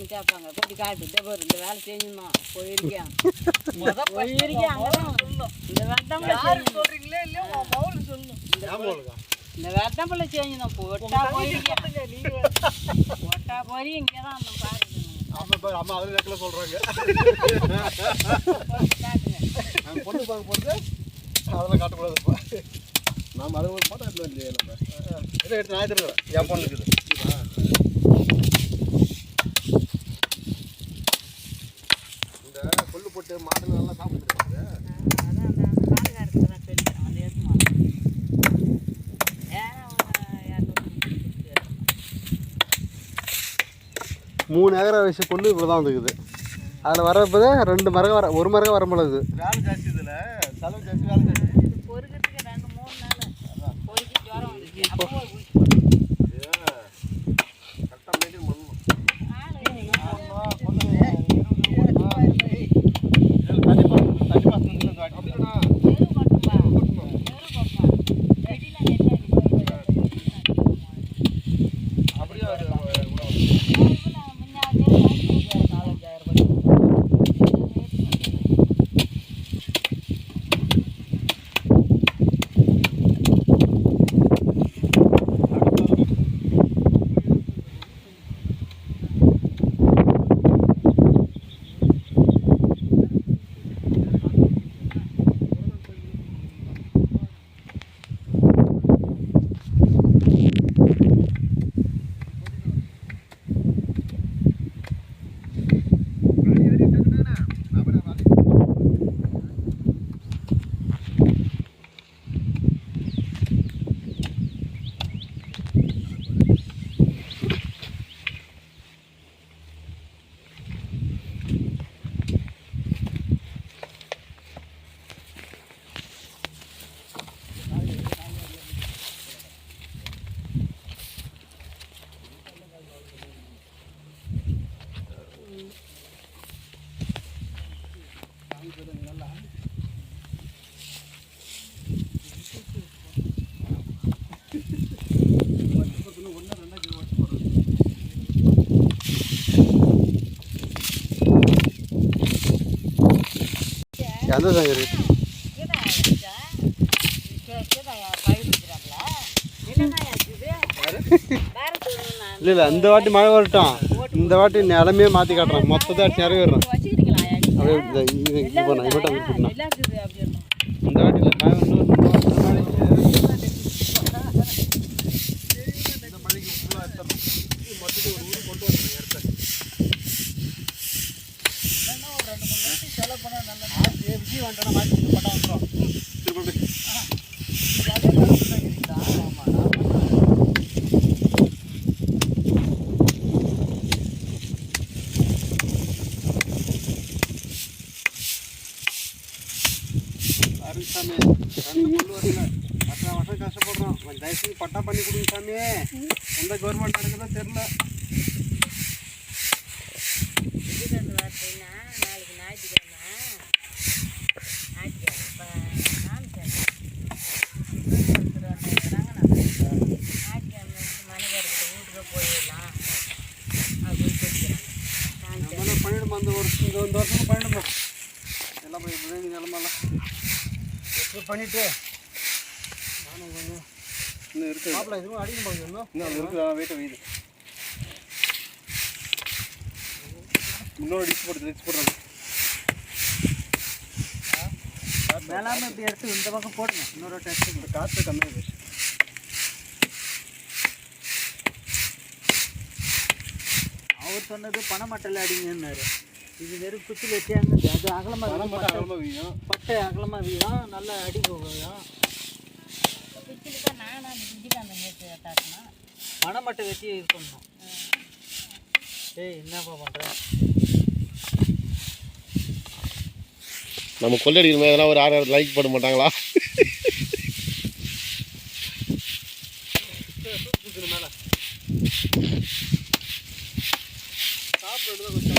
அப்படின்னு கேட்பாங்க. கொஞ்சம் காட்டு பாரு இந்த வேலை செய்யணுமா போயிருக்கேன் போயிருக்கேன் இந்த வேட்டம்பளை சொல்றீங்களே இல்லையா சொல்லணும் இந்த வேட்டம்பளை செய்யணும் போட்டா போயிருக்கேன் போட்டா போய் இங்கேதான் அந்த பாருங்க அம்மா அதில் நெக்கில் சொல்கிறாங்க பொண்ணு பார்க்க போகிறது அதெல்லாம் காட்டக்கூடாதுப்பா. நாம் அதை ஒரு பாட்டா எடுத்து இல்லையே நம்ம இதை எடுத்து நான் எடுத்துருக்கிறேன். என் பொண்ணு இருக்குது இந்த கொல்லு போட்டு மாடு நல்லா சாப்பிட்டுருக்காங்க. மூணு ஏக்கரை வயசு கொண்டு இப்படி தான் வந்துக்குது. அதில் வரப்போ ரெண்டு மரகம் வர ஒரு மரகம் வர முடியாது. வேலை ஜாஸ்தி இதில் செலவு ஜாஸ்தி வேலை ஜாஸ்தி. பொறுக்கிறதுக்கு 2-3 நாள் பொறுக்கி ஜுரம் வந்துச்சு. கரெக்டாக மெயின்டைன் பண்ணணும். எந்த சங்கரி இல்லை இல்லை இந்த வாட்டி மழை வரட்டும். இந்த வாட்டி நிலமே மாற்றி காட்டுறேன். மொத்தத்தை அடிச்சு நிறைவேறேன். அப்படியே இது பண்ண இவட்டம் இந்த வாட்டி இல்லை சாமி வருஷம் கஷ்டப்படுறோம். தயவுசெய்து பட்டா பண்ணி கொடுங்க சாமி. எந்த கவர்மெண்ட் நடக்குதோ தெரில. பண்ணிடுமா அந்த வருஷம் இந்த வருஷம் பண்ணிடுமா எல்லாம் போய் நிலமெல்லாம் பண்ணிட்டு நானும் கொஞ்சம் இன்னும் இருக்கு. மாப்பிள்ள இதுவும் அடிக்கும் போது இன்னும் இருக்குதா வெயிட்ட வீடு இன்னொரு டிஷ் போடுறாங்க. மேலாமல் இப்படி எடுத்து இந்த பக்கம் போடுங்க. இன்னொரு டெஸ்ட் காற்று கம்மியாக போச்சு. அவர் சொன்னது பனைமட்டையில் அடிங்கன்னாரு. இது வெறும் குச்சியில் வச்சாங்க. அது அகலமாக வீயும் பட்டை அகலமாக வீயும் நல்லா அடி போகும். பனைமட்டை வச்சு இது பண்ணணும். ஏய் என்னப்பா பண்ணுறேன் நம்ம கொள்ளடிக்கிற மாதிரி எதனா ஒரு 6 லைக் பண்ண மாட்டாங்களா? மேலே சாப்பிட்றது